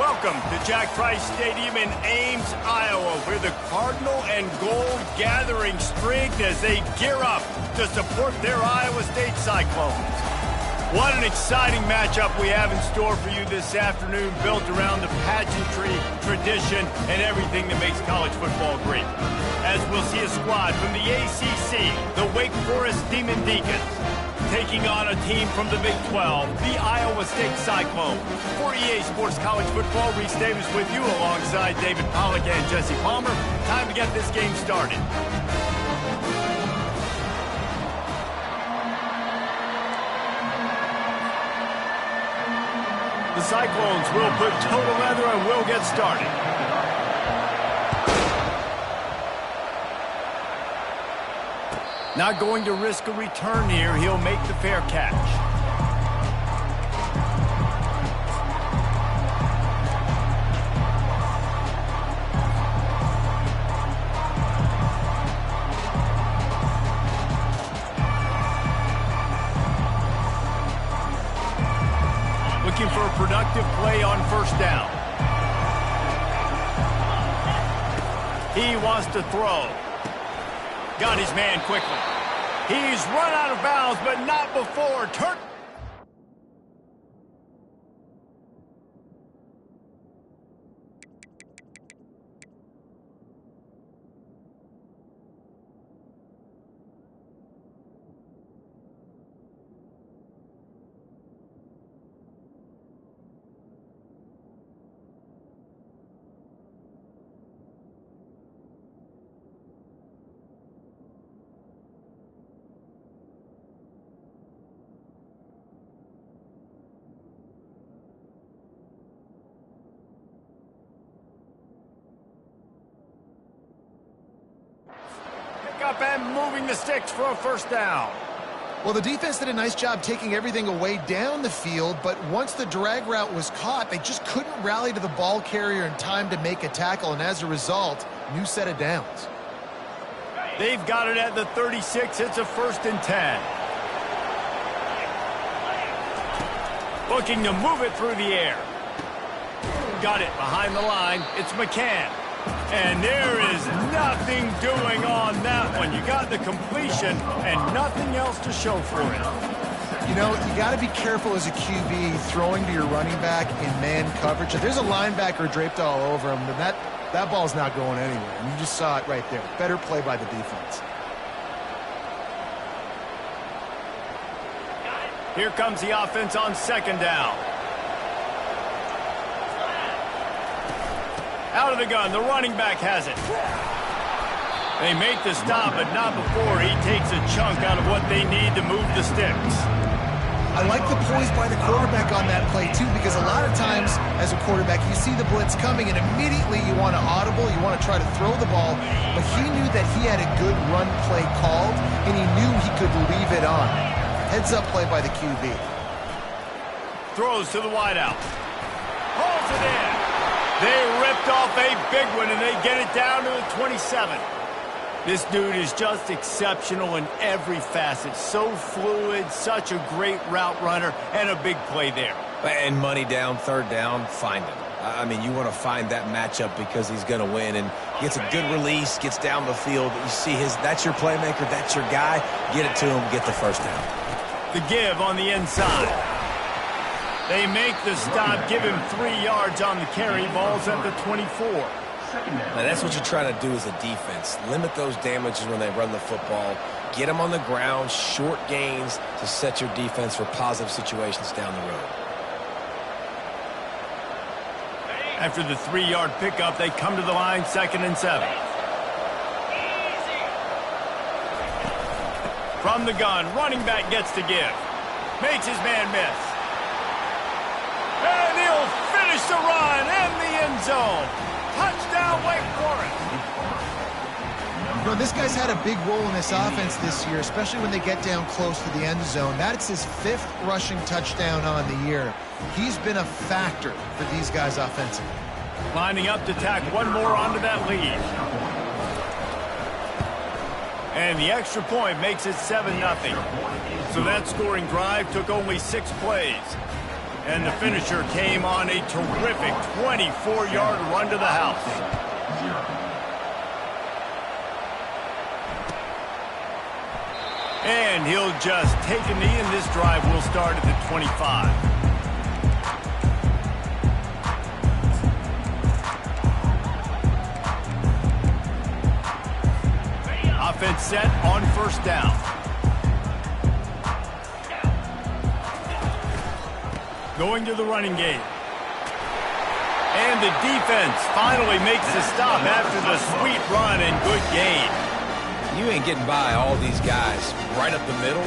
Welcome to Jack Trice Stadium in Ames, Iowa, where the Cardinal and Gold gathering strength as they gear up to support their Iowa State Cyclones. What an exciting matchup we have in store for you this afternoon, built around the pageantry, tradition, and everything that makes college football great. As we'll see a squad from the ACC, the Wake Forest Demon Deacons, taking on a team from the Big 12, the Iowa State Cyclones. For EA Sports College Football, Reese Davis with you alongside David Pollack and Jesse Palmer. Time to get this game started. The Cyclones will put total leather and will get started. Not going to risk a return here. He'll make the fair catch. Looking for a productive play on first down. He wants to throw. Got his man quickly. He's run out of bounds, but not before. Up and moving the sticks for a first down. Well, the defense did a nice job taking everything away down the field, but once the drag route was caught, they just couldn't rally to the ball carrier in time to make a tackle, and as a result, new set of downs. They've got it at the 36. It's a 1st and 10. Looking to move it through the air. Got it behind the line. It's McCann. And there is nothing doing on that one. You got the completion and nothing else to show for it. You know, you got to be careful as a QB throwing to your running back in man coverage. If there's a linebacker draped all over him, then that ball's not going anywhere. And you just saw it right there. Better play by the defense. Here comes the offense on 2nd down. Out of the gun, the running back has it. They make the stop, but not before he takes a chunk out of what they need to move the sticks. I like the poise by the quarterback on that play, too, because a lot of times, as a quarterback, you see the blitz coming, and immediately you want to audible, you want to try to throw the ball, but he knew that he had a good run play called, and he knew he could leave it on. Heads-up play by the QB. Throws to the wideout. Holds it in. They ripped off a big one, and they get it down to the 27. This dude is just exceptional in every facet. So fluid, such a great route runner, and a big play there. And money down, 3rd down, find him. I mean, you want to find that matchup because he's going to win, and gets a good release, gets down the field. You see that's your playmaker, that's your guy. Get it to him, get the first down. The give on the inside. They make the stop, give him 3 yards on the carry. Ball's at the 24. Now, that's what you're trying to do as a defense. Limit those damages when they run the football. Get them on the ground, short gains to set your defense for positive situations down the road. After the 3-yard pickup, they come to the line, 2nd and 7. From the gun, running back gets to give. Makes his man miss. And he'll finish the run in the end zone. Touchdown, Wake Forest. You know, this guy's had a big role in this offense this year, especially when they get down close to the end zone. That's his 5th rushing touchdown on the year. He's been a factor for these guys offensively. Lining up to tack one more onto that lead. And the extra point makes it 7-0. So that scoring drive took only 6 plays. And the finisher came on a terrific 24-yard run to the house. And he'll just take a knee, and this drive will start at the 25. Offense set on first down. Going to the running game. And the defense finally makes the stop after the sweet run and good gain. You ain't getting by all these guys right up the middle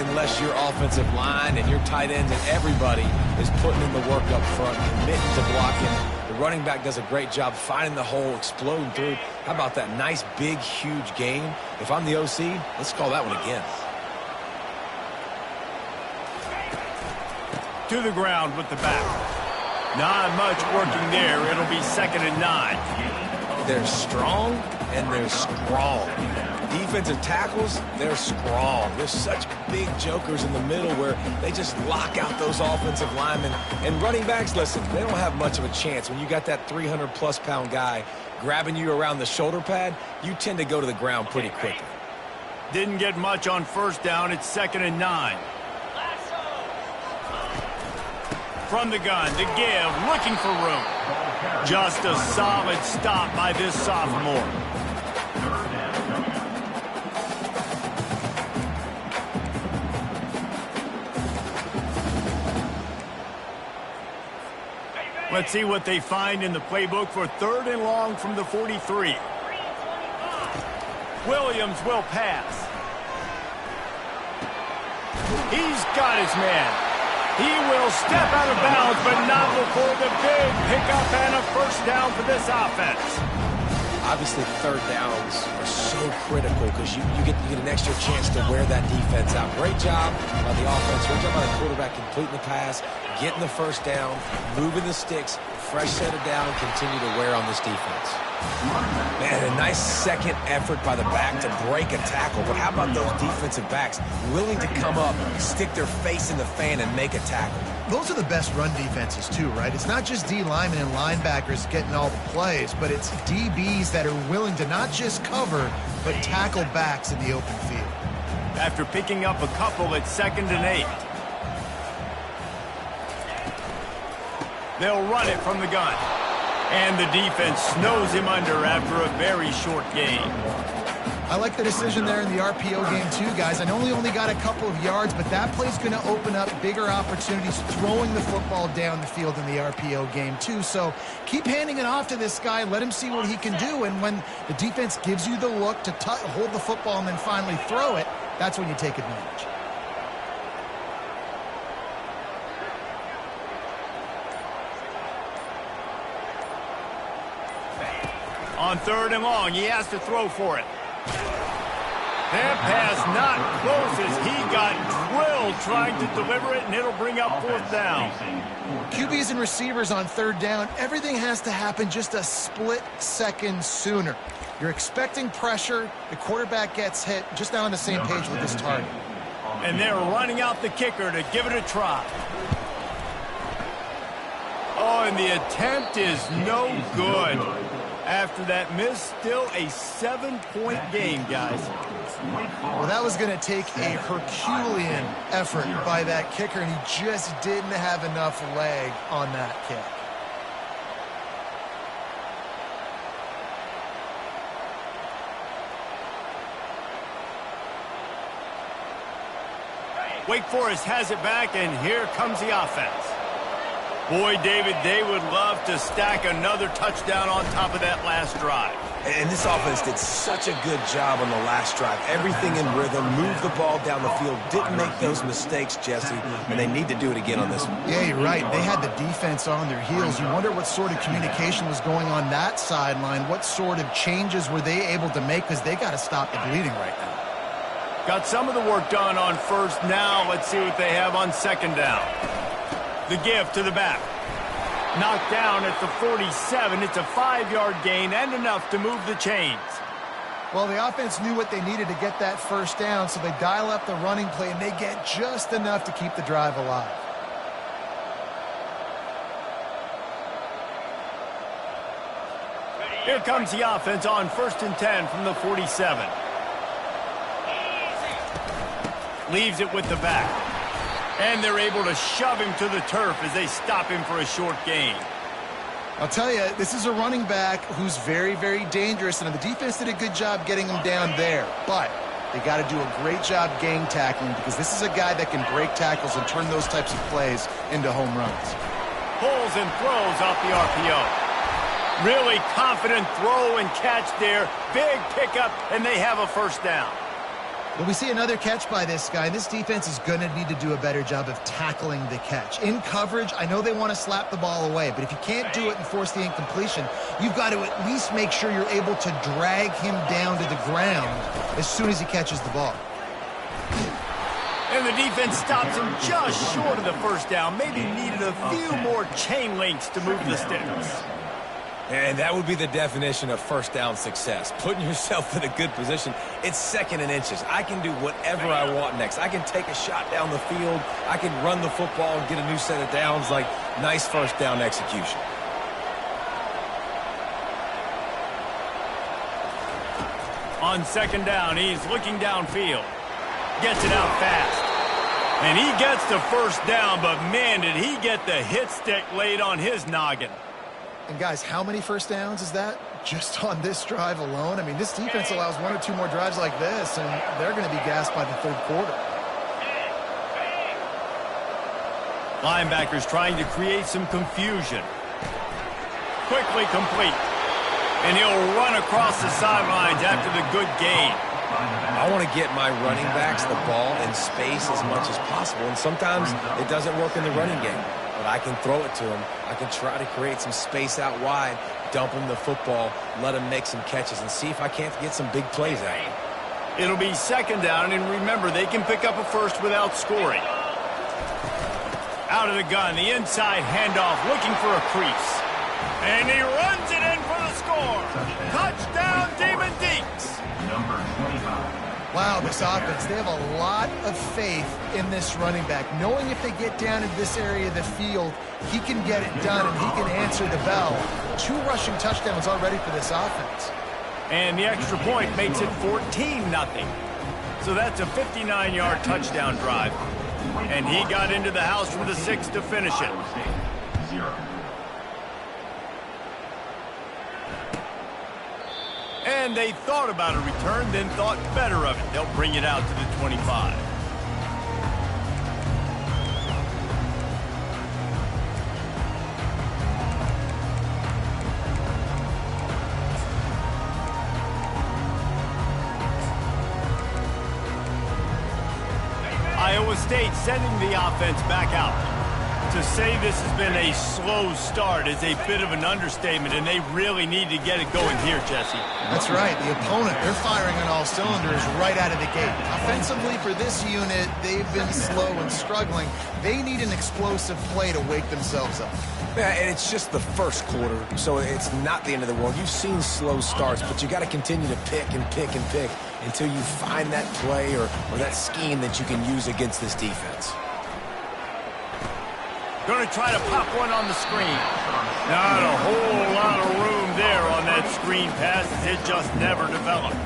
unless your offensive line and your tight ends and everybody is putting in the work up front, committing to blocking. The running back does a great job finding the hole, exploding through. How about that nice, big, huge gain? If I'm the OC, let's call that one again. To the ground with the back. Not much working there. It'll be 2nd and 9. They're strong and they're strong. Defensive tackles, they're strong. There's such big jokers in the middle where they just lock out those offensive linemen. And running backs, listen, they don't have much of a chance. When you got that 300-plus pound guy grabbing you around the shoulder pad, you tend to go to the ground pretty quickly. Didn't get much on first down. It's 2nd and 9. From the gun to give, looking for room. Just a solid stop by this sophomore. Let's see what they find in the playbook for 3rd and long from the 43. Williams will pass. He's got his man. He will step out of bounds, but not before the big pickup and a first down for this offense. Obviously, 3rd downs are so critical because you get an extra chance to wear that defense out. Great job by the offense. Great job by the quarterback completing the pass, getting the first down, moving the sticks, fresh set of down, and continue to wear on this defense. Man, a nice second effort by the back to break a tackle. But how about those defensive backs willing to come up, stick their face in the fan, and make a tackle? Those are the best run defenses too, right? It's not just D linemen and linebackers getting all the plays, but it's DBs that are willing to not just cover, but tackle backs in the open field. After picking up a couple at 2nd and 8. They'll run it from the gun. And the defense snows him under after a very short gain. I like the decision there in the RPO game too, guys. I know he only got a couple of yards, but that play's going to open up bigger opportunities throwing the football down the field in the RPO game too. So keep handing it off to this guy. Let him see what he can do. And when the defense gives you the look to hold the football and then finally throw it, that's when you take advantage. On 3rd and long, he has to throw for it. That pass not close as he got drilled trying to deliver it, and it'll bring up 4th down. QBs and receivers on 3rd down, everything has to happen just a split second sooner. You're expecting pressure, the quarterback gets hit, just now on the same page with his target. And they're running out the kicker to give it a try. Oh, and the attempt is no good. After that miss, still a 7-point game, guys. Well, that was going to take a Herculean effort by that kicker, and he just didn't have enough leg on that kick. Wake Forest has it back, and here comes the offense. Boy, David, they would love to stack another touchdown on top of that last drive. And this offense did such a good job on the last drive. Everything in rhythm, moved the ball down the field, didn't make those mistakes, Jesse, and they need to do it again on this one. Yeah, you're right. They had the defense on their heels. You wonder what sort of communication was going on that sideline. What sort of changes were they able to make, because they got to stop the bleeding right now. Got some of the work done on first. Now let's see what they have on 2nd down. The give to the back. Knocked down at the 47. It's a 5-yard gain and enough to move the chains. Well, the offense knew what they needed to get that first down, so they dial up the running play, and they get just enough to keep the drive alive. Here comes the offense on 1st and 10 from the 47. Leaves it with the back. And they're able to shove him to the turf as they stop him for a short gain. I'll tell you, this is a running back who's very, very dangerous, and the defense did a good job getting him down there. But they got to do a great job gang tackling, because this is a guy that can break tackles and turn those types of plays into home runs. Pulls and throws off the RPO. Really confident throw and catch there. Big pickup, and they have a first down. But we see another catch by this guy. This defense is going to need to do a better job of tackling the catch. In coverage, I know they want to slap the ball away, but if you can't do it and force the incompletion, you've got to at least make sure you're able to drag him down to the ground as soon as he catches the ball. And the defense stops him just short of the first down. Maybe needed a few more chain links to move the sticks. And that would be the definition of first down success. Putting yourself in a good position. It's 2nd and inches. I can do whatever I want next. I can take a shot down the field. I can run the football and get a new set of downs. Like, nice first down execution. On 2nd down, he's looking downfield. Gets it out fast. And he gets the first down, but man, did he get the hit stick laid on his noggin. And guys, how many first downs is that just on this drive alone? I mean, this defense allows 1 or 2 more drives like this, and they're going to be gassed by the 3rd quarter. Linebackers trying to create some confusion. Quickly complete. And he'll run across the sidelines after the good gain. I want to get my running backs the ball in space as much as possible, and sometimes it doesn't work in the running game. But I can throw it to him. I can try to create some space out wide, dump him the football, let him make some catches, and see if I can't get some big plays out of him. It'll be 2nd down, and remember, they can pick up a first without scoring. Out of the gun, the inside handoff, looking for a crease. And he runs it in for the score. Touchdown, Demon Deeks. Number 25. Wow, this offense, they have a lot of faith in this running back, knowing if they get down in this area of the field, he can get it done and he can answer the bell. 2 rushing touchdowns already for this offense. And the extra point makes it 14-0. So that's a 59-yard touchdown drive. And he got into the house from the 6 to finish it. 0. And they thought about a return, then thought better of it. They'll bring it out to the 25. Iowa State sending the offense back out. To say this has been a slow start is a bit of an understatement, and they really need to get it going here, Jesse. That's right. The opponent, they're firing on all cylinders right out of the gate. Offensively, for this unit, they've been slow and struggling. They need an explosive play to wake themselves up. Yeah, and it's just the 1st quarter, so it's not the end of the world. You've seen slow starts, but you got to continue to pick and pick and pick until you find that play or that scheme that you can use against this defense. Going to try to pop one on the screen. Not a whole lot of room there on that screen pass, as it just never developed.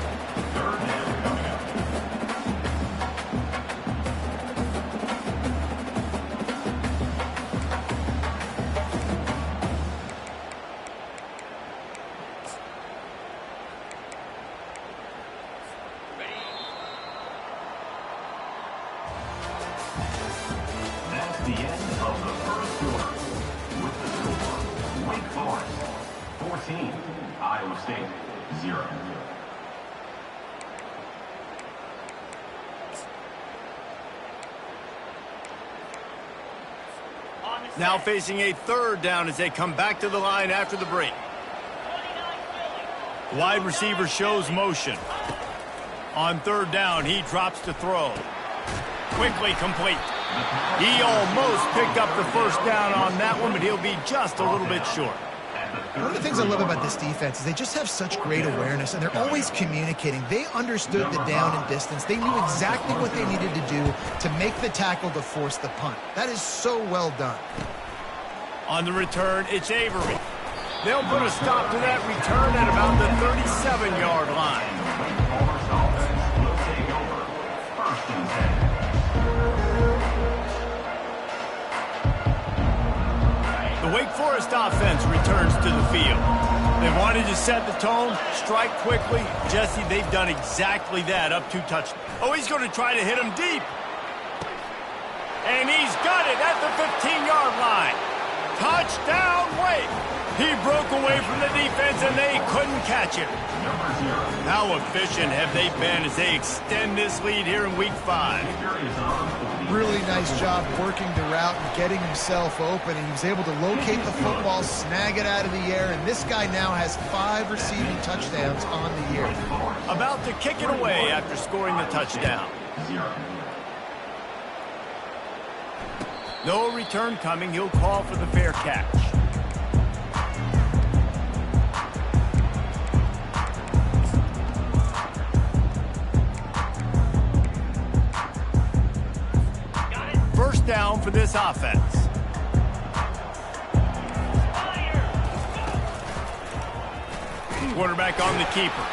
That's the end of the 1st quarter. With the score, Wake Forest 14, Iowa State 0. Now facing a 3rd down as they come back to the line after the break. Wide receiver shows motion. On 3rd down, he drops to throw. Quickly complete. He almost picked up the first down on that one, but he'll be just a little bit short. One of the things I love about this defense is they just have such great awareness, and they're always communicating. They understood the down and distance. They knew exactly what they needed to do to make the tackle to force the punt. That is so well done. On the return, it's Avery. They'll put a stop to that return at about the 37-yard line. Forest offense will take over. 1st and 10. The Wake Forest offense returns to the field. They wanted to set the tone, strike quickly. Jesse, they've done exactly that up to touchdown. Oh, he's going to try to hit him deep. And he's got it at the 15-yard line. Touchdown, Wake. He broke away from the defense, and they couldn't catch him. How efficient have they been as they extend this lead here in Week 5? Really nice job working the route and getting himself open. He was able to locate the football, snag it out of the air, and this guy now has 5 receiving touchdowns on the year. About to kick it away after scoring the touchdown. No return coming. He'll call for the fair catch. First down for this offense. Quarterback on the keeper.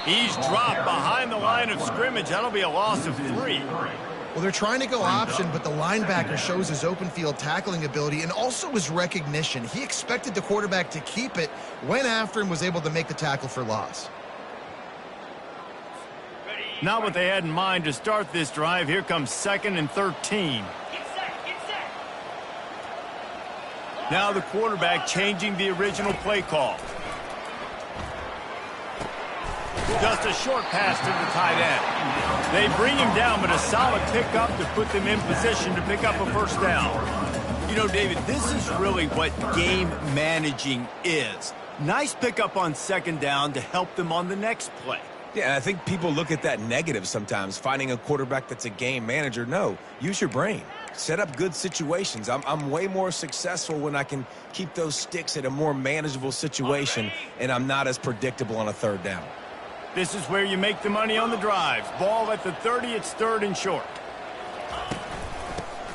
He's dropped behind the line of scrimmage. That'll be a loss of 3. Well, they're trying to go option, but the linebacker shows his open field tackling ability and also his recognition. He expected the quarterback to keep it, went after him, was able to make the tackle for loss. Not what they had in mind to start this drive. Here comes 2nd and 13. Now the quarterback changing the original play call. Just a short pass to the tight end. They bring him down, but a solid pickup to put them in position to pick up a first down. You know, David, this is really what game managing is. Nice pickup on 2nd down to help them on the next play. Yeah, I think people look at that negative sometimes, finding a quarterback that's a game manager. No, use your brain. Set up good situations. I'm way more successful when I can keep those sticks at a more manageable situation, and I'm not as predictable on a 3rd down. This is where you make the money on the drives. Ball at the 30, it's 3rd and short.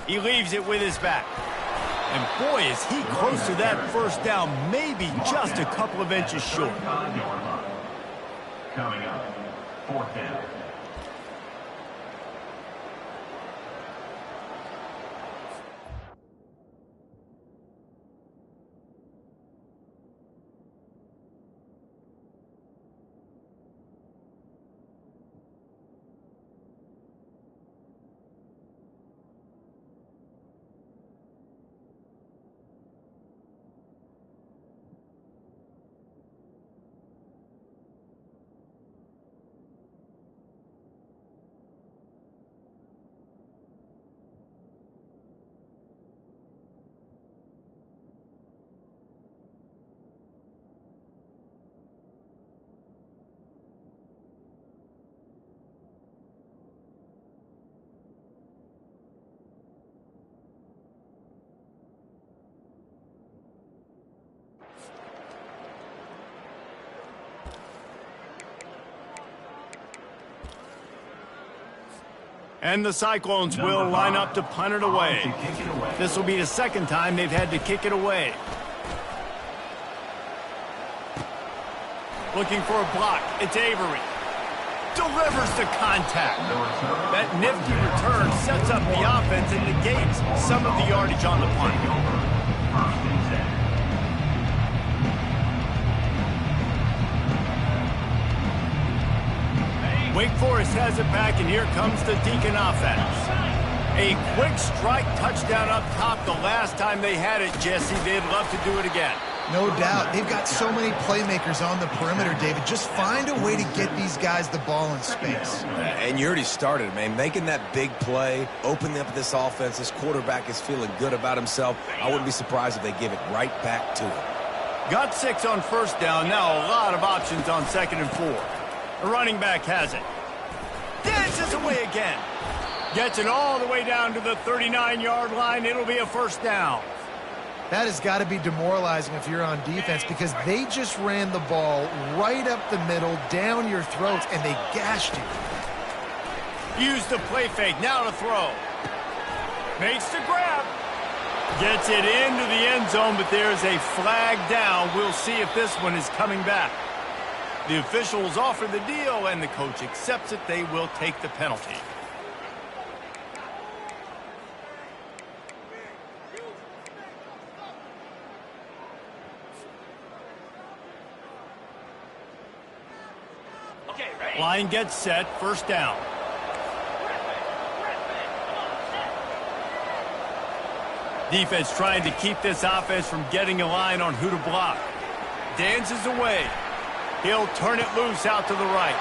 He leaves it with his back. And boy, is he close to that first down, maybe just a couple of inches short. Coming up, 4th down. And the Cyclones will line up to punt it away. This will be the 2nd time they've had to kick it away. Looking for a block. It's Avery. Delivers the contact. That nifty return sets up the offense and negates some of the yardage on the punt. Wake Forest has it back, and here comes the Deacon offense. A quick strike touchdown up top. The last time they had it, Jesse, they'd love to do it again. No doubt. They've got so many playmakers on the perimeter, David. Just find a way to get these guys the ball in space. And you already started, man. Making that big play, opening up this offense. This quarterback is feeling good about himself. I wouldn't be surprised if they give it right back to him. Got 6 on first down. Now a lot of options on 2nd and 4. The running back has it. Dances away again. Gets it all the way down to the 39-yard line. It'll be a first down. That has got to be demoralizing if you're on defense, because they just ran the ball right up the middle, down your throats, and they gashed you. Use the play fake. Now to throw. Makes the grab. Gets it into the end zone, but there's a flag down. We'll see if this one is coming back. The officials offer the deal, and the coach accepts it. They will take the penalty. Line gets set, first down. Defense trying to keep this offense from getting a line on who to block. Dances away. He'll turn it loose out to the right.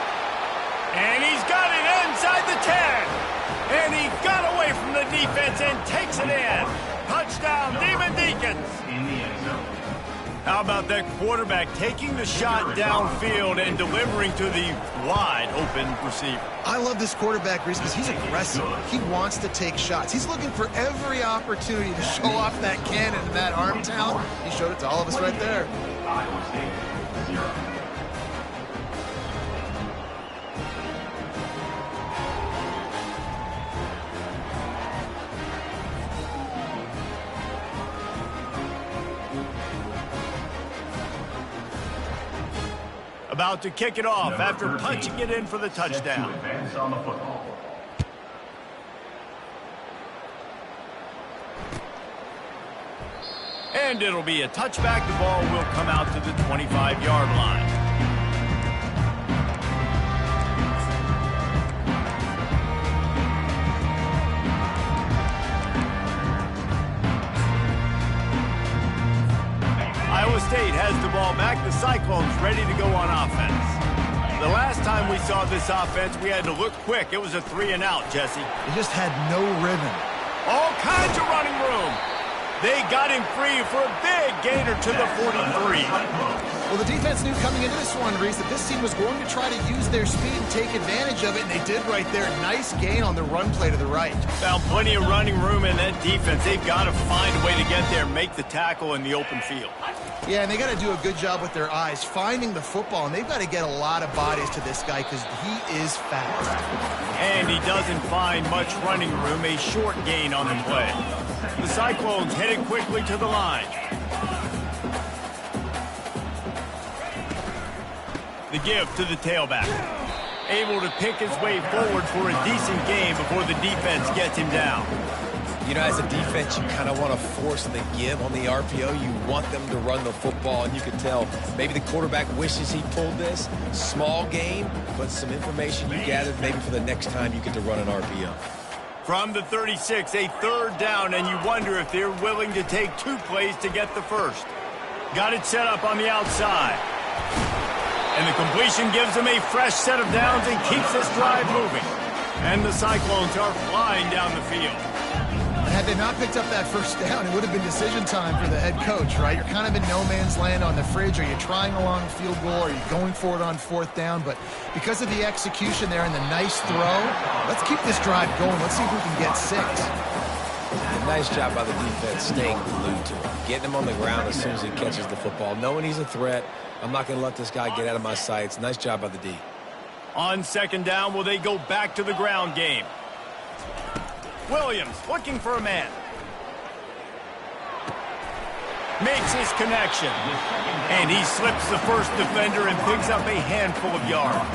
And he's got it inside the 10. And he got away from the defense and takes it in. Touchdown, Demon Deacons. In the end zone. How about that quarterback taking the shot downfield and delivering to the wide-open receiver? I love this quarterback, Reese, because he's aggressive. He wants to take shots. He's looking for every opportunity to show off that cannon and that arm talent. He showed it to all of us right there. Iowa State, 0. About to kick it off after punching it in for the touchdown. Advance on the football. And it'll be a touchback. The ball will come out to the 25-yard line. Iowa State has the ball back. The Cyclones ready to go on offense. The last time we saw this offense, we had to look quick. It was a 3-and-out, Jesse. He just had no rhythm. All kinds of running room. They got him free for a big gainer to the 43. Well, the defense knew coming into this one, Reese, that this team was going to try to use their speed and take advantage of it, and they did right there. Nice gain on the run play to the right. Found plenty of running room in that defense. They've got to find a way to get there, make the tackle in the open field. Yeah, and they got to do a good job with their eyes, finding the football, and they've got to get a lot of bodies to this guy because he is fast. And he doesn't find much running room, a short gain on the play. The Cyclones headed quickly to the line. The give to the tailback. Able to pick his way forward for a decent game before the defense gets him down. You know, as a defense, you kind of want to force the give on the RPO. You want them to run the football, and you can tell maybe the quarterback wishes he pulled this. Small game, but some information you gathered maybe for the next time you get to run an RPO. From the 36, a third down, and you wonder if they're willing to take 2 plays to get the first. Got it set up on the outside. And the completion gives them a fresh set of downs and keeps this drive moving. And the Cyclones are flying down the field. Had they not picked up that first down, it would have been decision time for the head coach, right? You're kind of in no man's land on the fridge. Are you trying a long field goal? Are you going for it on 4th down? But because of the execution there and the nice throw, let's keep this drive going. Let's see if we can get 6. A nice job by the defense staying glued to him, getting him on the ground as soon as he catches the football, knowing he's a threat. I'm not going to let this guy get out of my sights. Nice job by the D. On 2nd down, will they go back to the ground game? Williams looking for a man. Makes his connection. And he slips the first defender and picks up a handful of yards.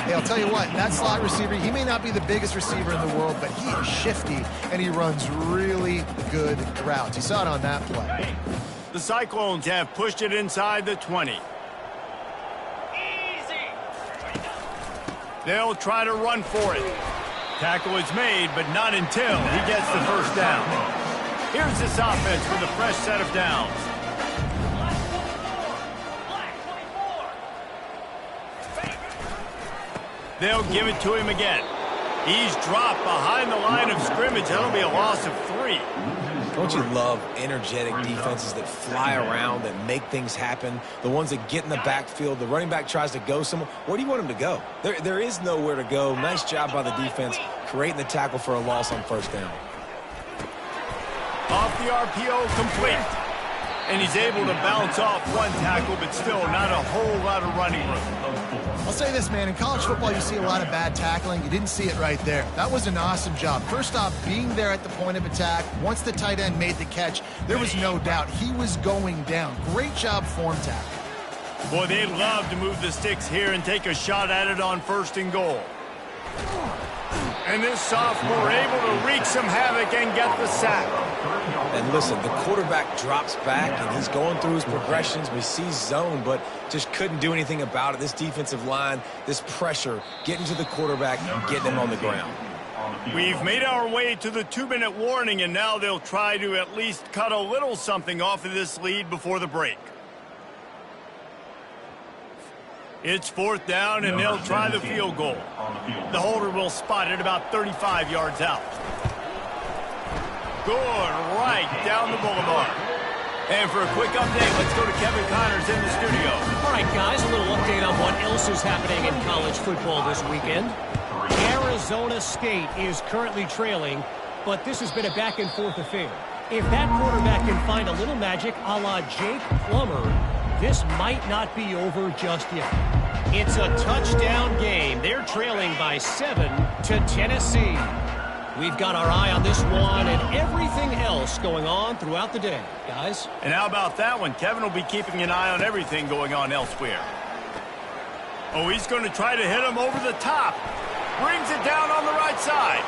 Hey, I'll tell you what, that slot receiver, he may not be the biggest receiver in the world, but he is shifty, and he runs really good routes. You saw it on that play. The Cyclones have pushed it inside the 20. They'll try to run for it. Tackle is made, but not until he gets the first down. Here's this offense with a fresh set of downs. They'll give it to him again. He's dropped behind the line of scrimmage. That'll be a loss of 3. Don't you love energetic defenses that fly around, that make things happen? The ones that get in the backfield, the running back tries to go somewhere. Where do you want him to go? There is nowhere to go. Nice job by the defense creating the tackle for a loss on 1st down. Off the RPO, complete. And he's able to bounce off one tackle, but still not a whole lot of running room. I'll say this, man. In college football, you see a lot of bad tackling. You didn't see it right there. That was an awesome job. First off, being there at the point of attack. Once the tight end made the catch, there was no doubt he was going down. Great job form tackle. Boy, they'd love to move the sticks here and take a shot at it on 1st and goal. And this sophomore able to wreak some havoc and get the sack. And listen, the quarterback drops back, and he's going through his progressions. We see zone, but just couldn't do anything about it. This defensive line, this pressure, getting to the quarterback, getting him on the ground. We've made our way to the 2-minute warning, and now they'll try to at least cut a little something off of this lead before the break. It's 4th down, and they'll try the field goal. The holder will spot it about 35 yards out. Good, right down the boulevard. And for a quick update, let's go to Kevin Connors in the studio. All right, guys, a little update on what else is happening in college football this weekend. Arizona State is currently trailing, but this has been a back-and-forth affair. If that quarterback can find a little magic a la Jake Plummer, this might not be over just yet. It's a touchdown game. They're trailing by 7 to Tennessee. We've got our eye on this one and everything else going on throughout the day, guys. And how about that one? Kevin will be keeping an eye on everything going on elsewhere. Oh, he's going to try to hit him over the top. Brings it down on the right side.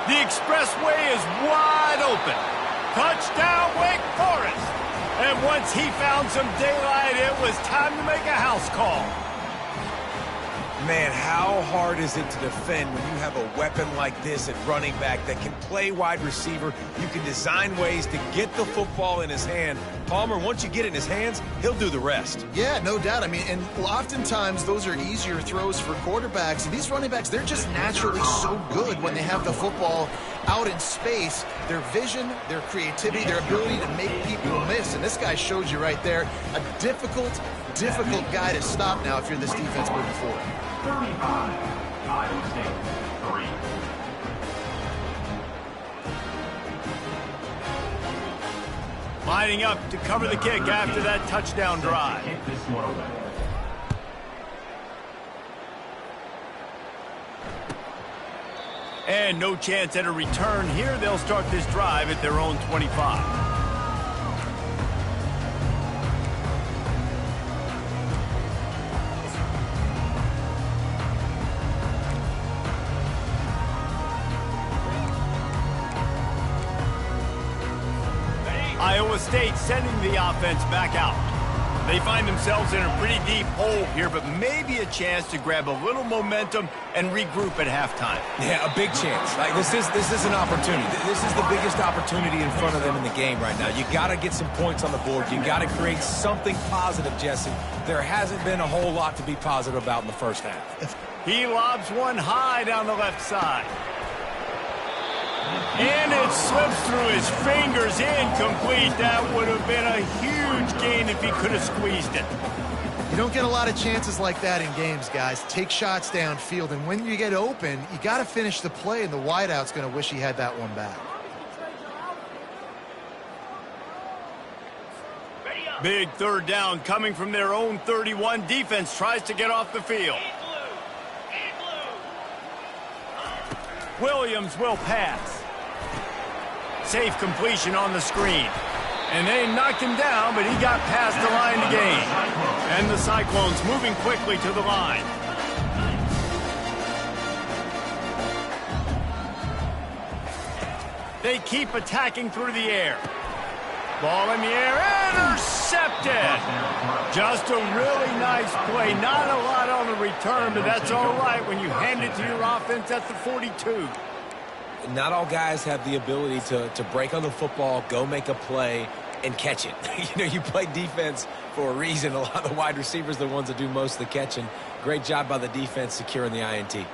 The expressway is wide open. Touchdown, Wake Forest. And once he found some daylight, it was time to make a house call. Man, how hard is it to defend when you have a weapon like this at running back that can play wide receiver? You can design ways to get the football in his hand. Palmer, once you get it in his hands, he'll do the rest. Yeah, no doubt. I mean, and oftentimes those are easier throws for quarterbacks. And these running backs, they're just naturally so good when they have the football out in space. Their vision, their creativity, their ability to make people miss. And this guy showed you right there, a difficult guy to stop now if you're this defense moving forward. 35, Iowa State, 3. Lining up to cover the kick after that touchdown drive. Kick this one away. And no chance at a return here. They'll start this drive at their own 25. Iowa State sending the offense back out. They find themselves in a pretty deep hole here, but maybe a chance to grab a little momentum and regroup at halftime. Yeah, a big chance. Like this is an opportunity. This is the biggest opportunity in front of them in the game right now. You got to get some points on the board. You got to create something positive, Jesse. There hasn't been a whole lot to be positive about in the first half. He lobs one high down the left side. And it slips through his fingers, incomplete. That would have been a huge gain if he could have squeezed it. You don't get a lot of chances like that in games, guys. Take shots downfield, and when you get open, you got to finish the play, and the wideout's going to wish he had that one back. Big 3rd down coming from their own 31. Defense tries to get off the field. Williams will pass. Safe completion on the screen. And they knocked him down, but he got past the line to gain. And the Cyclones moving quickly to the line. They keep attacking through the air. Ball in the air, intercepted. Just a really nice play. Not a lot on the return, but that's all right when you hand it to your offense at the 42. Not all guys have the ability to break on the football, go make a play, and catch it. You play defense for a reason. A lot of the wide receivers are the ones that do most of the catching. Great job by the defense securing the INT.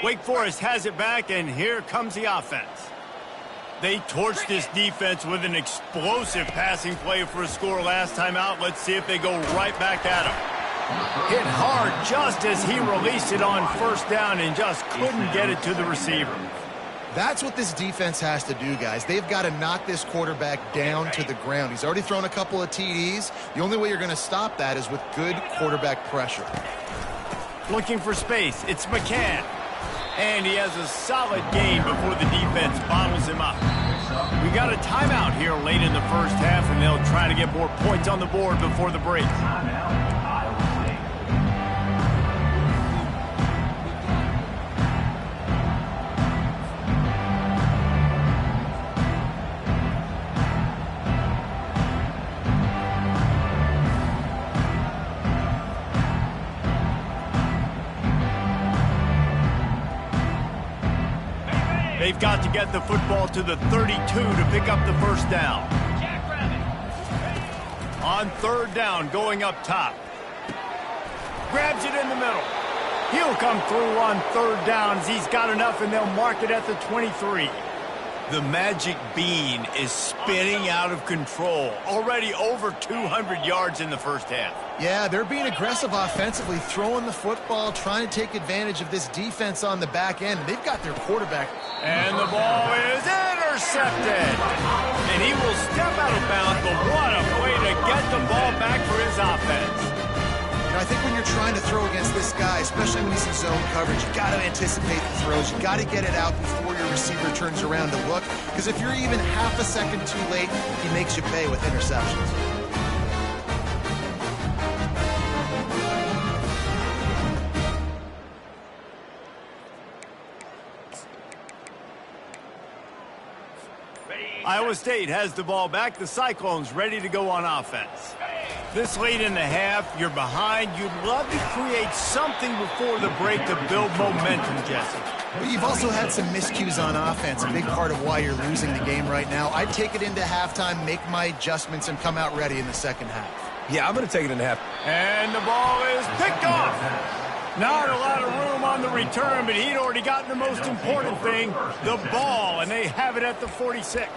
Wake Forest has it back, and here comes the offense. They torched this defense with an explosive passing play for a score last time out. Let's see if they go right back at them. Hit hard just as he released it on first down and just couldn't get it to the receiver. That's what this defense has to do, guys. They've got to knock this quarterback down to the ground. He's already thrown a couple of TDs. The only way you're going to stop that is with good quarterback pressure. Looking for space. It's McCann. And he has a solid gain before the defense bottles him up. We got a timeout here late in the first half, and they'll try to get more points on the board before the break. They've got to get the football to the 32 to pick up the first down. On third down, going up top. Grabs it in the middle. He'll come through on third down as he's got enough, and they'll mark it at the 23. The magic bean is spinning out of control. Already over 200 yards in the first half. Yeah, they're being aggressive offensively, throwing the football, trying to take advantage of this defense on the back end. They've got their quarterback. And the ball is intercepted. And he will step out of bounds, but what a way to get the ball back for his offense. You know, I think when you're trying to throw against this guy, especially when he's in zone coverage, you got to anticipate the throws. You got to get it out before your receiver turns around to look. Because if you're even half a second too late, he makes you pay with interceptions. Iowa State has the ball back. The Cyclones ready to go on offense. This late in the half, you're behind. You'd love to create something before the break to build momentum, Jesse. Well, you've also had some miscues on offense, a big part of why you're losing the game right now. I'd take it into halftime, make my adjustments, and come out ready in the second half. Yeah, I'm going to take it into half. And the ball is picked off. Not a lot of room on the return, but he'd already gotten the most important thing, the ball, and they have it at the 46.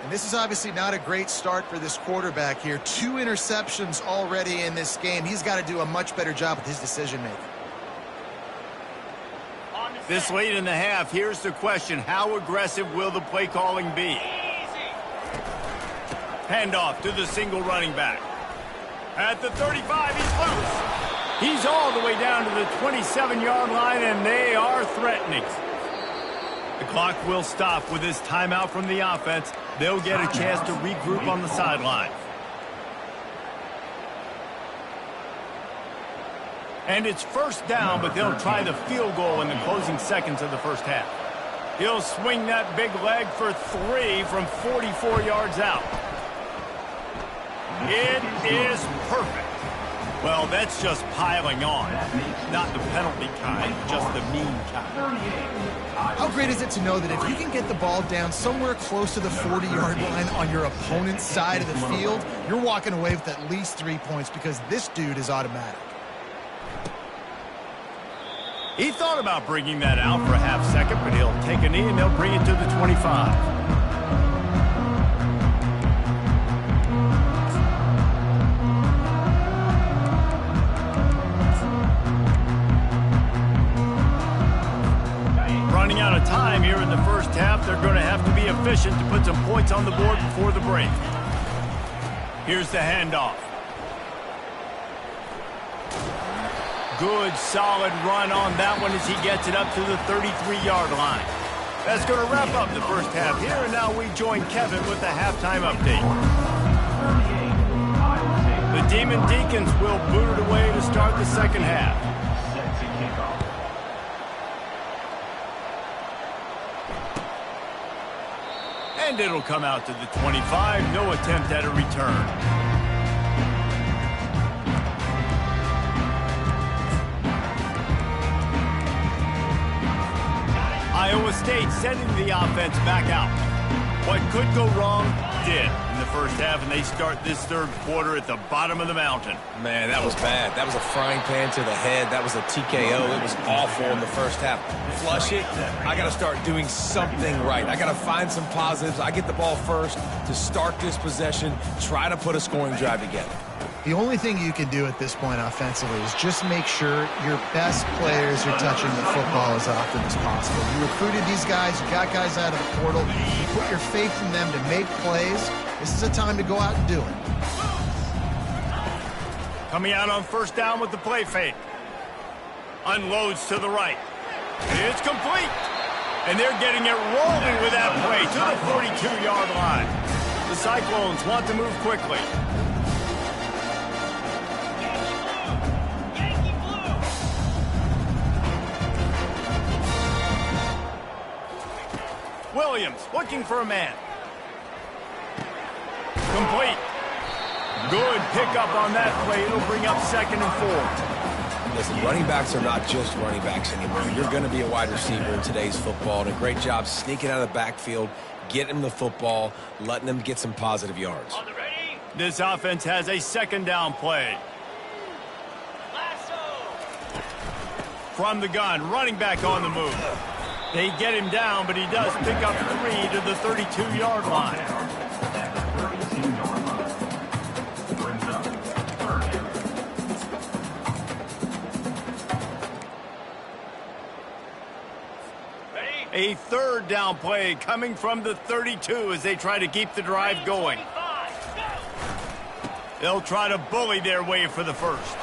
And this is obviously not a great start for this quarterback here. 2 interceptions already in this game. He's got to do a much better job with his decision-making. This late in the half, here's the question. How aggressive will the play calling be? Handoff to the single running back. At the 35, he's loose. He's all the way down to the 27-yard line, and they are threatening. The clock will stop with this timeout from the offense. They'll get a chance to regroup on the sideline. And it's first down, but they'll try the field goal in the closing seconds of the first half. He'll swing that big leg for 3 from 44 yards out. It is perfect. Well, that's just piling on. Not the penalty kind, just the mean kind. How great is it to know that if you can get the ball down somewhere close to the 40-yard line on your opponent's side of the field, you're walking away with at least 3 points because this dude is automatic. He thought about bringing that out for a half second, but he'll take a knee and they'll bring it to the 25. Running out of time here in the first half. They're going to have to be efficient to put some points on the board before the break. Here's the handoff. Good, solid run on that one as he gets it up to the 33-yard line. That's going to wrap up the first half here, and now we join Kevin with the halftime update. The Demon Deacons will boot it away to start the second half. And it'll come out to the 25. No attempt at a return. Iowa State sending the offense back out. What could go wrong did in the first half, and they start this third quarter at the bottom of the mountain. Man, that was bad. That was a frying pan to the head. That was a TKO. It was awful in the first half. Flush it. I got to start doing something right. I got to find some positives. I get the ball first to start this possession, try to put a scoring drive together. The only thing you can do at this point offensively is just make sure your best players are touching the football as often as possible. You recruited these guys, you got guys out of the portal, you put your faith in them to make plays. This is a time to go out and do it. Coming out on first down with the play fake. Unloads to the right. It's complete. And they're getting it rolling with that play to the 42-yard line. The Cyclones want to move quickly. Williams looking for a man. Complete. Good pickup on that play. It'll bring up 2nd and 4. Listen, running backs are not just running backs anymore. You're going to be a wide receiver in today's football. And a great job sneaking out of the backfield, getting them the football, letting them get some positive yards. This offense has a 2nd down play. From the gun, running back on the move. They get him down, but he does pick up 3 to the 32-yard line. A 3rd down play coming from the 32 as they try to keep the drive going. They'll try to bully their way for the first.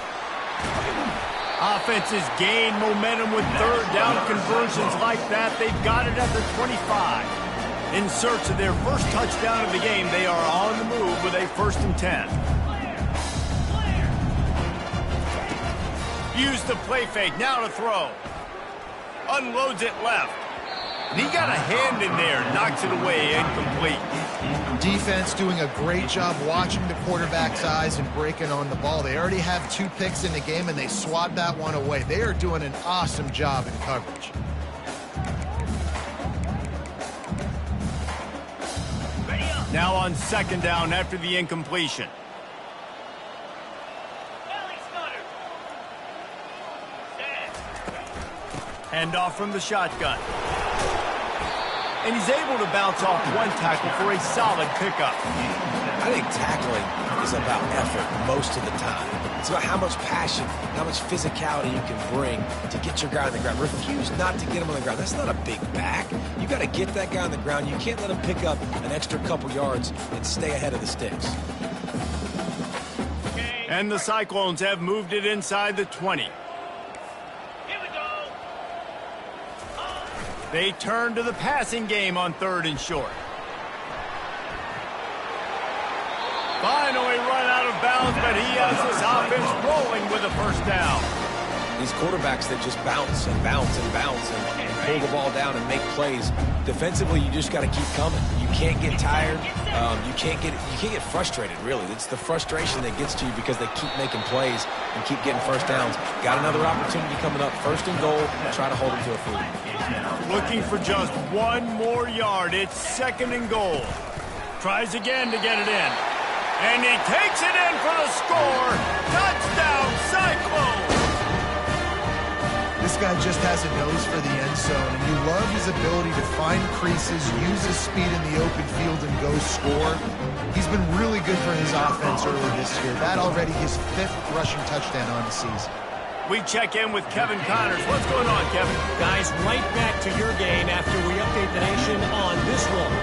Offenses gain momentum with 3rd down conversions like that. They've got it at the 25. In search of their first touchdown of the game, they are on the move with a 1st and 10. Use the play fake, now to throw. Unloads it left. And he got a hand in there, knocks it away, incomplete. Defense doing a great job watching the quarterback's eyes and breaking on the ball. They already have 2 picks in the game, and they swat that one away. They are doing an awesome job in coverage. Now on 2nd down after the incompletion. Hand off from the shotgun. And he's able to bounce off 1 tackle for a solid pickup. I think tackling is about effort most of the time. It's about how much passion, how much physicality you can bring to get your guy on the ground. Refuse not to get him on the ground. That's not a big back. You got to get that guy on the ground. You can't let him pick up an extra couple yards and stay ahead of the sticks. And the Cyclones have moved it inside the 20. They turn to the passing game on 3rd and short. Finally run out of bounds, but he has this offense rolling with a 1st down. These quarterbacks that just bounce and bounce and bounce and pull the ball down and make plays. Defensively, you just got to keep coming. You can't get tired. You can't get frustrated, really. It's the frustration that gets to you because they keep making plays and keep getting 1st downs. Got another opportunity coming up. 1st and goal. Try to hold them to a field. Looking for just 1 more yard. It's 2nd and goal. Tries again to get it in. And he takes it in for the score. Touchdown, Cyclones! This guy just has a nose for the end zone, and you love his ability to find creases, use his speed in the open field, and go score. He's been really good for his offense early this year. That already his 5th rushing touchdown on the season. We check in with Kevin Connors. What's going on, Kevin? Guys, right back to your game after we update the nation on this one.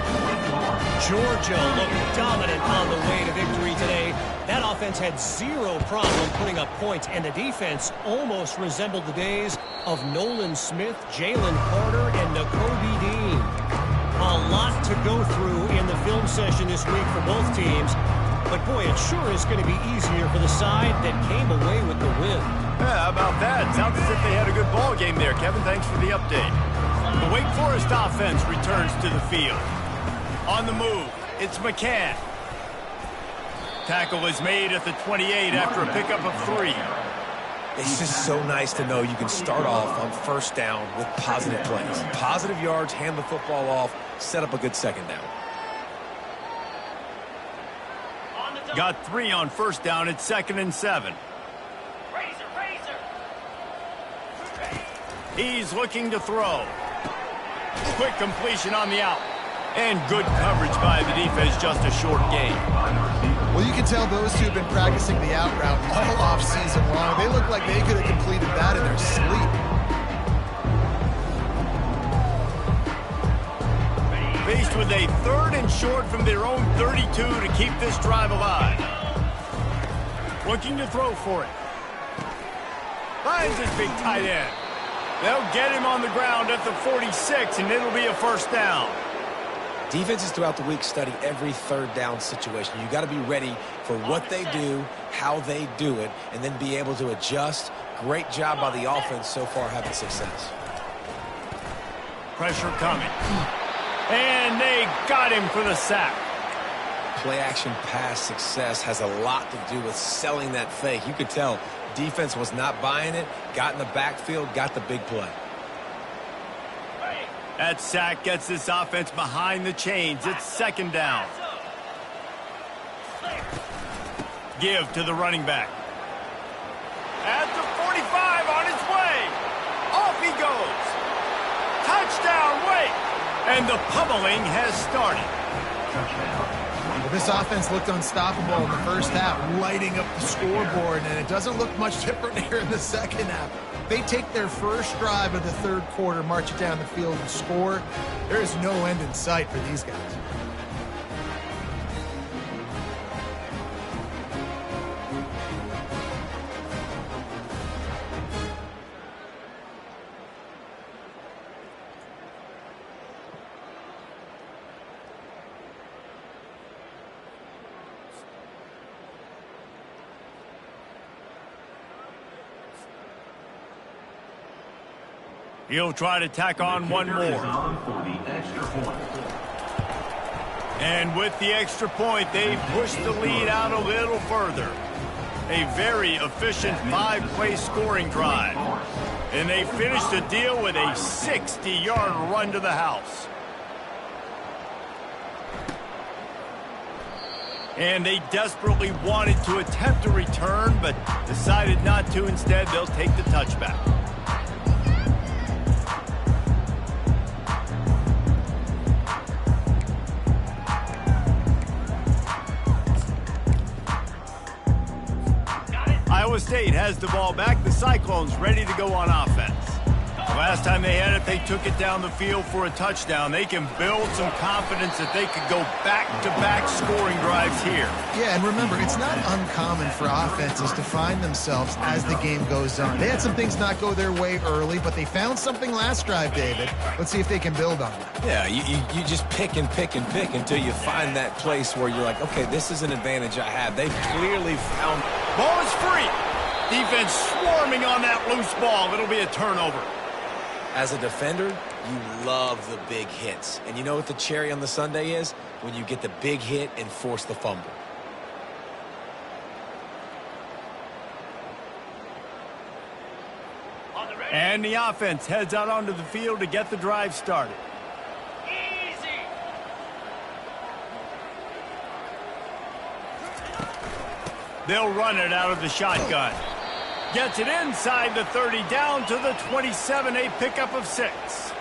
Georgia looked dominant on the way to victory today. That offense had 0 problem putting up points, and the defense almost resembled the days of Nolan Smith, Jalen Carter, and Nakobe Dean. A lot to go through in the film session this week for both teams. But, boy, it sure is going to be easier for the side that came away with the win. Yeah, how about that? Sounds as if they had a good ball game there, Kevin. Thanks for the update. The Wake Forest offense returns to the field. On the move, it's McCann. Tackle is made at the 28 after a pickup of 3. It's just so nice to know you can start off on 1st down with positive plays. Positive yards, hand the football off, set up a good 2nd down. Got 3 on 1st down at 2nd and 7. He's looking to throw. Quick completion on the out. And good coverage by the defense, just a short game. Well, you can tell those two have been practicing the out route all off season long. They look like they could have completed that in their sleep. Faced with a 3rd and short from their own 32 to keep this drive alive. Looking to throw for it. Finds his big tight end. They'll get him on the ground at the 46, and it'll be a first down. Defenses throughout the week study every 3rd down situation. You got to be ready for what they do, how they do it, and then be able to adjust. Great job by the offense so far having success. Pressure coming. And they got him for the sack. Play action pass success has a lot to do with selling that fake. You could tell defense was not buying it, got in the backfield, got the big play. That sack gets this offense behind the chains. It's 2nd down. Give to the running back. At the 45 on his way. Off he goes. Touchdown, Wake. And the pummeling has started. Well, this offense looked unstoppable in the first half, lighting up the scoreboard, and it doesn't look much different here in the second half. They take their first drive of the 3rd quarter, march it down the field, and score. There is no end in sight for these guys. He'll try to tack on one more. And with the extra point, they push the lead out a little further. A very efficient 5-play scoring drive. And they finish the deal with a 60-yard run to the house. And they desperately wanted to attempt a return, but decided not to. Instead, they'll take the touchback. Iowa State has the ball back. The Cyclones ready to go on offense. Last time they had it, they took it down the field for a touchdown. They can build some confidence that they could go back-to-back scoring drives here. Yeah, and remember, it's not uncommon for offenses to find themselves as the game goes on. They had some things not go their way early, but they found something last drive, David. Let's see if they can build on it. Yeah, you just pick and pick and pick until you find that place where you're like, okay, this is an advantage I have. They've clearly found. Ball is free. Defense swarming on that loose ball. It'll be a turnover. As a defender, you love the big hits. And you know what the cherry on the sundae is? When you get the big hit and force the fumble. And the offense heads out onto the field to get the drive started. Easy. They'll run it out of the shotgun. Gets it inside the 30, down to the 27, a pickup of 6.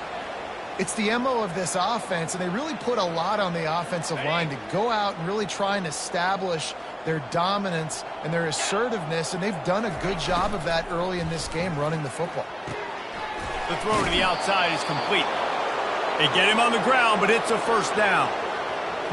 It's the MO of this offense, and they really put a lot on the offensive line to go out and really try and establish their dominance and their assertiveness, and they've done a good job of that early in this game, running the football. The throw to the outside is complete. They get him on the ground, but it's a first down.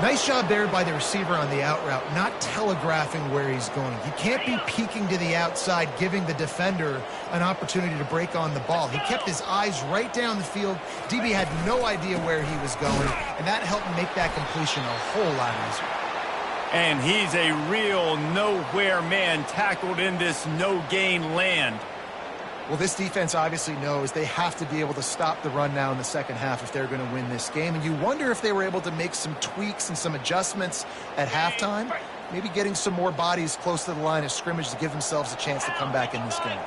Nice job there by the receiver on the out route, not telegraphing where he's going. You can't be peeking to the outside, giving the defender an opportunity to break on the ball. He kept his eyes right down the field. DB had no idea where he was going, and that helped make that completion a whole lot easier. And he's a real nowhere man, tackled in this no-gain land. Well, this defense obviously knows they have to be able to stop the run now in the second half if they're going to win this game. And you wonder if they were able to make some tweaks and some adjustments at halftime, maybe getting some more bodies close to the line of scrimmage to give themselves a chance to come back in this game.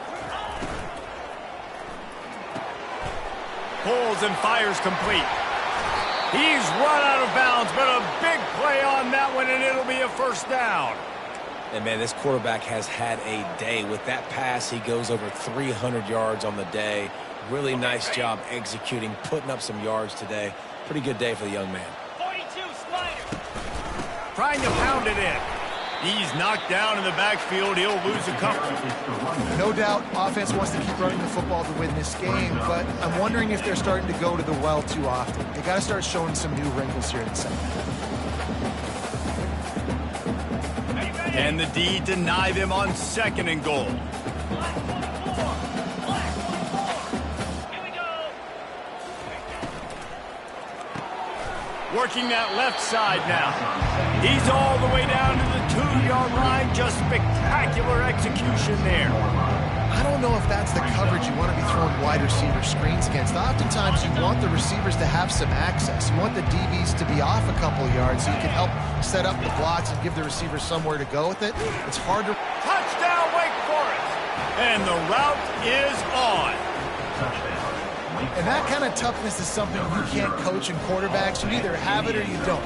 Pulls and fires complete. He's run out of bounds, but a big play on that one, and it'll be a first down. And, man, this quarterback has had a day. With that pass, he goes over 300 yards on the day. Really nice job executing, putting up some yards today. Pretty good day for the young man. trying to pound it in. He's knocked down in the backfield. He'll lose a couple. No doubt offense wants to keep running the football to win this game, but I'm wondering if they're starting to go to the well too often. They got to start showing some new wrinkles here in the second half. And the D deny them on 2nd and goal. Working that left side now. He's all the way down to the 2-yard line. Just spectacular execution there. I don't know if that's the coverage you want to be throwing wide receiver screens against. Oftentimes you want the receivers to have some access. You want the DBs to be off a couple yards so you can help set up the blocks and give the receivers somewhere to go with it. It's hard to... Touchdown, Wake Forest! And the route is on. And that kind of toughness is something you can't coach in quarterbacks. You either have it or you don't.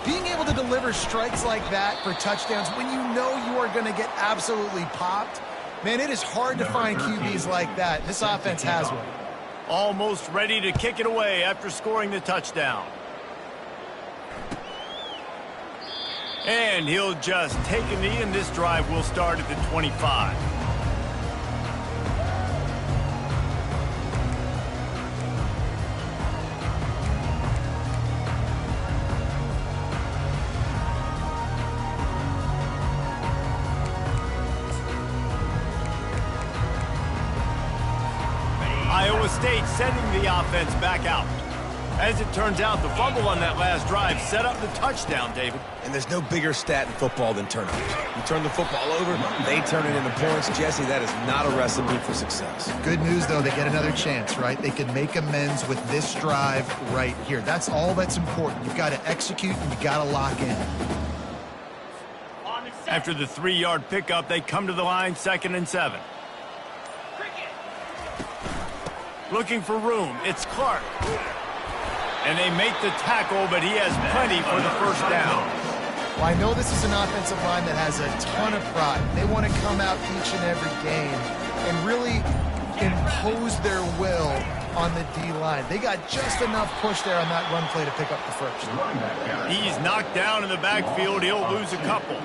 Being able to deliver strikes like that for touchdowns when you know you are going to get absolutely popped, man, it is hard to find QBs like that. This offense has one. Almost ready to kick it away after scoring the touchdown. And he'll just take a knee, and this drive will start at the 25. Iowa State sending the offense back out. As it turns out, the fumble on that last drive set up the touchdown, David. And there's no bigger stat in football than turnovers. You turn the football over, they turn it into points. Jesse, that is not a recipe for success. Good news, though, they get another chance, right? They can make amends with this drive right here. That's all that's important. You've got to execute and you've got to lock in. After the 3-yard pickup, they come to the line, 2nd and 7. Looking for room. It's Clark. And they make the tackle, but he has plenty for the first down. Well, I know this is an offensive line that has a ton of pride. They want to come out each and every game and really impose their will on the D-line. They got just enough push there on that run play to pick up the first. He's knocked down in the backfield. He'll lose a couple.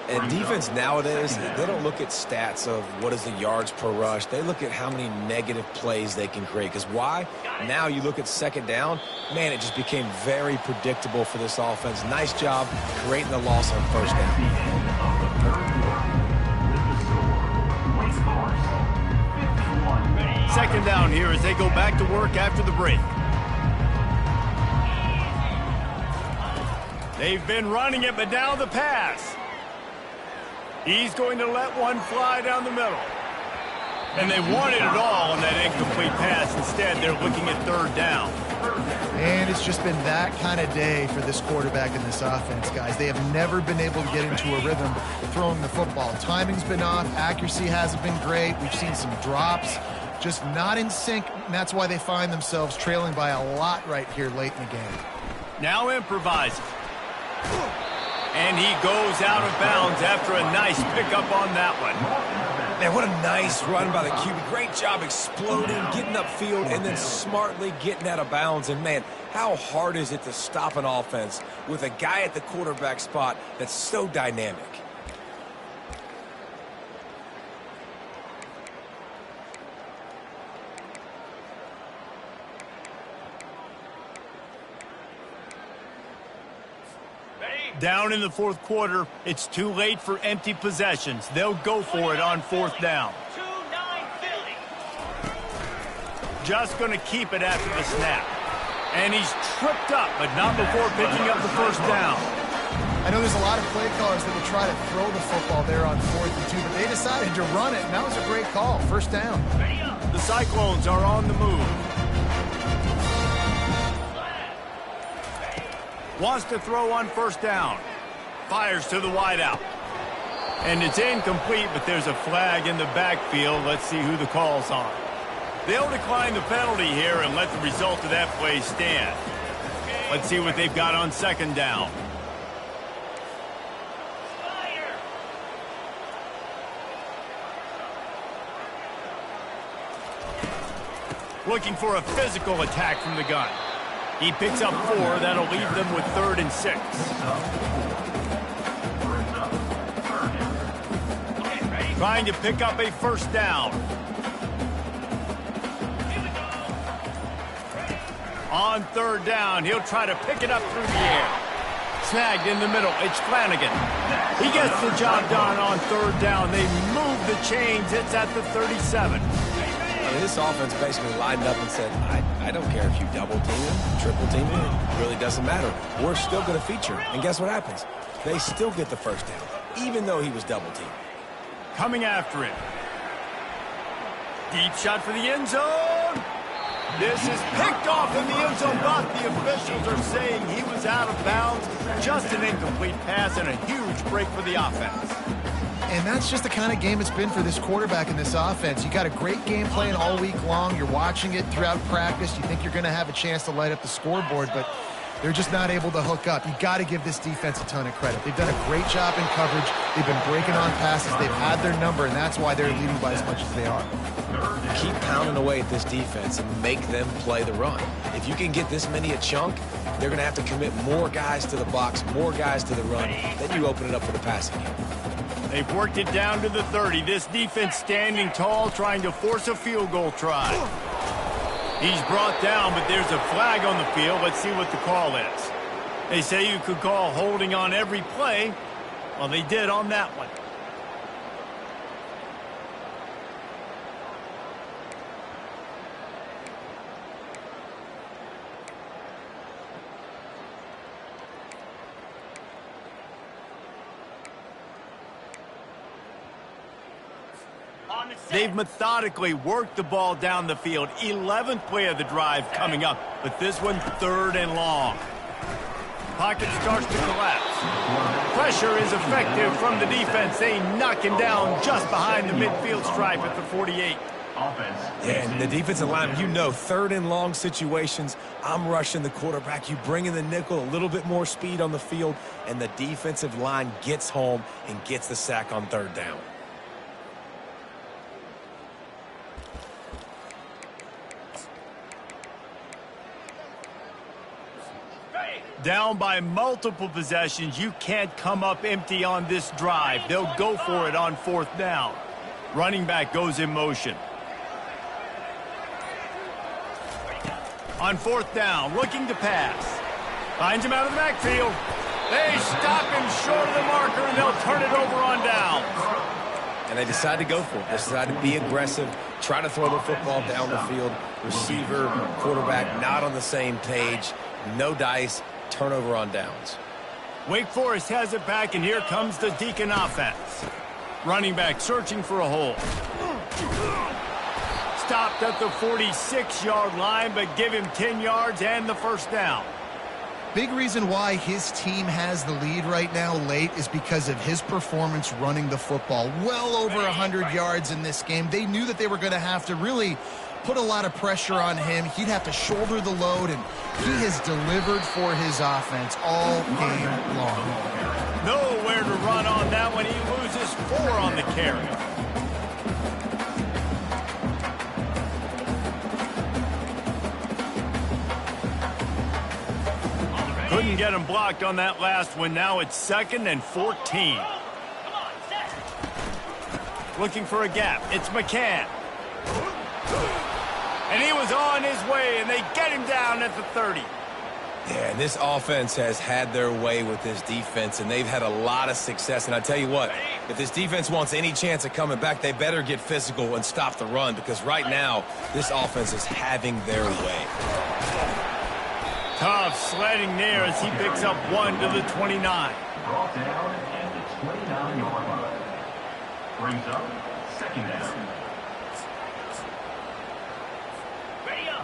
And defense nowadays, they don't look at stats of what is the yards per rush. They look at how many negative plays they can create. Because why? Now you look at 2nd down, man, it just became very predictable for this offense. Nice job creating the loss on 1st down. 2nd down here as they go back to work after the break. They've been running it, but now the pass. He's going to let one fly down the middle. And they wanted it all on that incomplete pass. Instead, they're looking at 3rd down. And it's just been that kind of day for this quarterback and this offense, guys. They have never been able to get into a rhythm throwing the football. Timing's been off. Accuracy hasn't been great. We've seen some drops. Just not in sync, and that's why they find themselves trailing by a lot right here late in the game. Now improvising. And he goes out of bounds after a nice pickup on that one. Man, what a nice run by the QB. Great job exploding, getting upfield, and then smartly getting out of bounds. And, man, how hard is it to stop an offense with a guy at the quarterback spot that's so dynamic? Down in the 4th quarter, it's too late for empty possessions. They'll go for it on 4th down. Just going to keep it after the snap. And he's tripped up, but not before picking up the 1st down. I know there's a lot of play callers that would try to throw the football there on 4th and 2, but they decided to run it, and that was a great call. 1st down. The Cyclones are on the move. Wants to throw on 1st down. Fires to the wideout. And it's incomplete, but there's a flag in the backfield. Let's see who the call's on. They'll decline the penalty here and let the result of that play stand. Let's see what they've got on 2nd down. Looking for a physical attack from the gun. He picks up 4. That'll leave them with 3rd and 6. trying to pick up a first down. On third down, he'll try to pick it up through the air. Snagged in the middle, it's Flanagan. He gets the job done on third down. They move the chains. It's at the 37. This offense basically lined up and said, I don't care if you double team him, triple team him. It really doesn't matter. We're still going to feature. And guess what happens? They still get the first down, even though he was double teamed. Coming after it. Deep shot for the end zone. This is picked off in the end zone, but the officials are saying he was out of bounds. Just an incomplete pass and a huge break for the offense. And that's just the kind of game it's been for this quarterback in this offense. You got a great game plan all week long. You're watching it throughout practice. You think you're going to have a chance to light up the scoreboard, but they're just not able to hook up. You got to give this defense a ton of credit. They've done a great job in coverage. They've been breaking on passes. They've had their number, and that's why they're leading by as much as they are. Keep pounding away at this defense and make them play the run. If you can get this many a chunk, they're going to have to commit more guys to the box, more guys to the run. Then you open it up for the passing game. They've worked it down to the 30. This defense standing tall, trying to force a field goal try. He's brought down, but there's a flag on the field. Let's see what the call is. They say you could call holding on every play. Well, they did on that one. They've methodically worked the ball down the field. 11th play of the drive coming up, but this one third and long. Pocket starts to collapse. Pressure is effective from the defense. They knock him down just behind the midfield stripe at the 48. And the defensive line, you know, third and long situations, I'm rushing the quarterback. You bring in the nickel, a little bit more speed on the field, and the defensive line gets home and gets the sack on third down. Down by multiple possessions, you can't come up empty on this drive. They'll go for it on fourth down. Running back goes in motion. On fourth down, looking to pass. Finds him out of the backfield. They stop him short of the marker, and they'll turn it over on downs. And they decide to go for it. They decide to be aggressive, try to throw the football down the field. Receiver, quarterback, not on the same page. No dice. Turnover on downs. Wake Forest has it back, and here comes the Deacon offense. Running back searching for a hole. Stopped at the 46-yard line, but give him 10 yards and the first down. Big reason why his team has the lead right now late is because of his performance running the football. Well over 100 yards in this game. They knew that they were going to have to really put a lot of pressure on him. He'd have to shoulder the load, and he has delivered for his offense all game long. Nowhere to run on that one. He loses 4 on the carry. Couldn't get him blocked on that last one. Now it's 2nd and 14. Looking for a gap. It's McCann. And he was on his way, and they get him down at the 30. Yeah, and this offense has had their way with this defense, and they've had a lot of success. And I tell you what, if this defense wants any chance of coming back, they better get physical and stop the run, because right now, this offense is having their way. Tough sledding there as he picks up 1 to the 29. Brought down at the 29-yard line. Brings up 2nd down.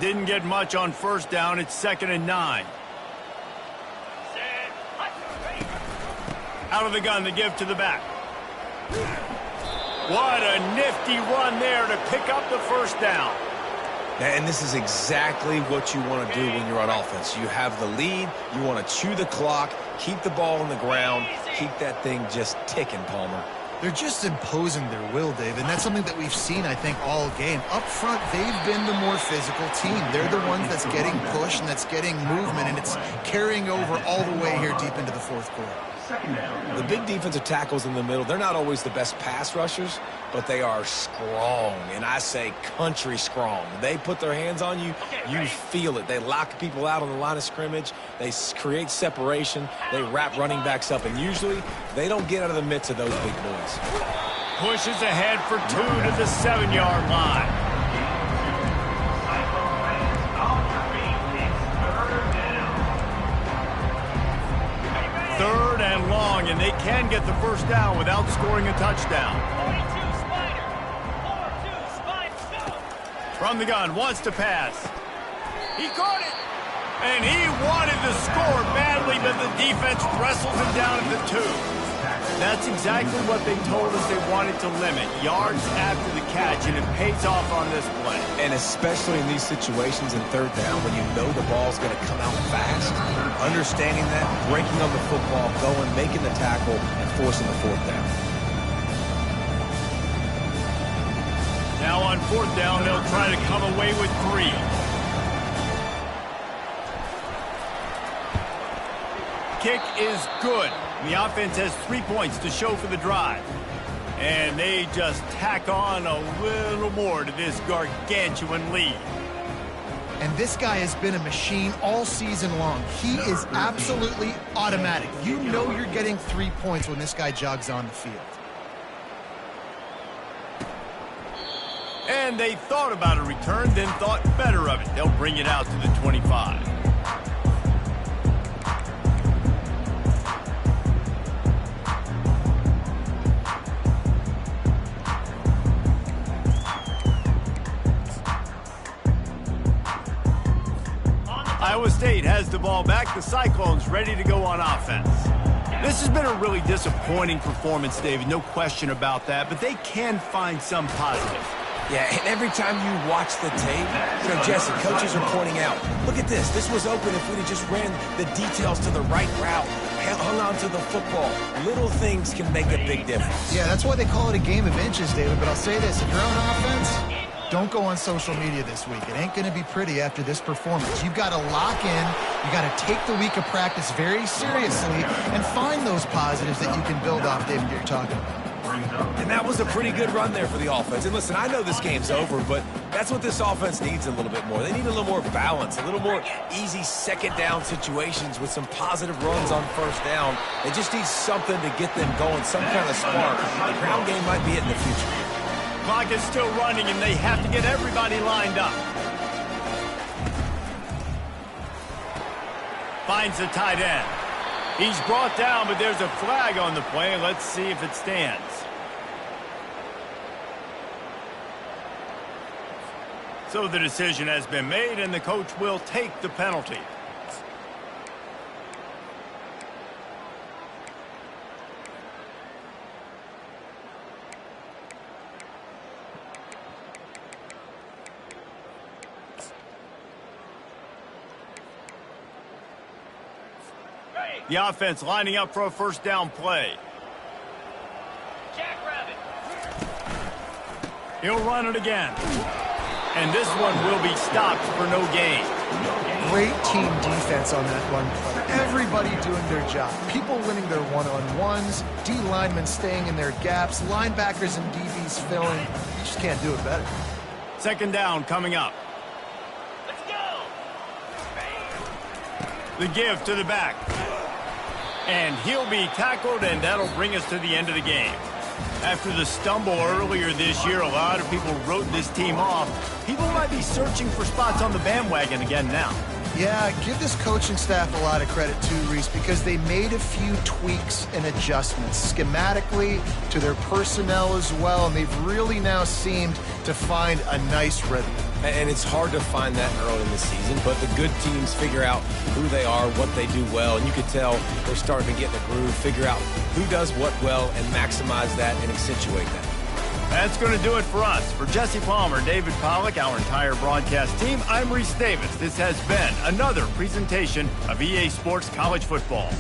Didn't get much on first down. It's 2nd and 9. Out of the gun, the give to the back. What a nifty run there to pick up the first down. And this is exactly what you want to do when you're on offense. You have the lead. You want to chew the clock, keep the ball on the ground, keep that thing just ticking, Palmer. They're just imposing their will, Dave, and that's something that we've seen, I think, all game. Up front, they've been the more physical team. They're the ones that's getting pushed and that's getting movement, and it's carrying over all the way here deep into the fourth quarter. Second down. The big defensive tackles in the middle, they're not always the best pass rushers, but they are strong, and I say country strong. They put their hands on you, you feel it. They lock people out on the line of scrimmage. They create separation. They wrap running backs up, and usually they don't get out of the midst of those big boys. Pushes ahead for 2 to the 7-yard line. Third and long, and they can get the first down without scoring a touchdown. 42 Spider. 4-2 Spider. Go. From the gun, wants to pass. He caught it. And he wanted to score badly, but the defense wrestles him down at the 2. That's exactly what they told us they wanted to limit. Yards after the catch, and it pays off on this play. And especially in these situations in third down, when you know the ball's going to come out fast, understanding that, breaking on the football, going, making the tackle, and forcing the fourth down. Now on fourth down, they'll try to come away with 3. Kick is good. The offense has 3 points to show for the drive. And they just tack on a little more to this gargantuan lead. And this guy has been a machine all season long. He is absolutely automatic. You know you're getting 3 points when this guy jogs on the field. And they thought about a return, then thought better of it. They'll bring it out to the 25. Iowa State has the ball back. The Cyclones ready to go on offense. This has been a really disappointing performance, David. No question about that, but they can find some positive. Yeah, and every time you watch the tape, you know, Jesse, coaches are pointing out, look at this. This was open if we'd have just ran the details to the right route, hung on to the football. Little things can make a big difference. Yeah, that's why they call it a game of inches, David. But I'll say this, if you're on offense, don't go on social media this week. It ain't going to be pretty after this performance. You've got to lock in. You got to take the week of practice very seriously and find those positives that you can build off, David, you're talking about. And that was a pretty good run there for the offense. And listen, I know this game's over, but that's what this offense needs a little bit more. They need a little more balance, a little more easy second down situations with some positive runs on first down. They just need something to get them going, some kind of spark. The ground game might be it in the future. Clock is still running, and they have to get everybody lined up. Finds the tight end. He's brought down, but there's a flag on the play. Let's see if it stands. So the decision has been made, and the coach will take the penalty. The offense lining up for a first down play. Jackrabbit. He'll run it again. And this one will be stopped for no gain. Great team defense on that run play. Everybody doing their job. People winning their one-on-ones, D linemen staying in their gaps, linebackers and DBs filling. You just can't do it better. Second down coming up. Let's go. The give to the back. And he'll be tackled, and that'll bring us to the end of the game. After the stumble earlier this year, a lot of people wrote this team off. People might be searching for spots on the bandwagon again now. Yeah, give this coaching staff a lot of credit too, Reese, because they made a few tweaks and adjustments schematically to their personnel as well, and they've really now seemed to find a nice rhythm. And it's hard to find that early in the season, but the good teams figure out who they are, what they do well, and you can tell they're starting to get in the groove, figure out who does what well, and maximize that and accentuate that. That's going to do it for us. For Jesse Palmer, David Pollack, our entire broadcast team, I'm Reese Davis. This has been another presentation of EA Sports College Football.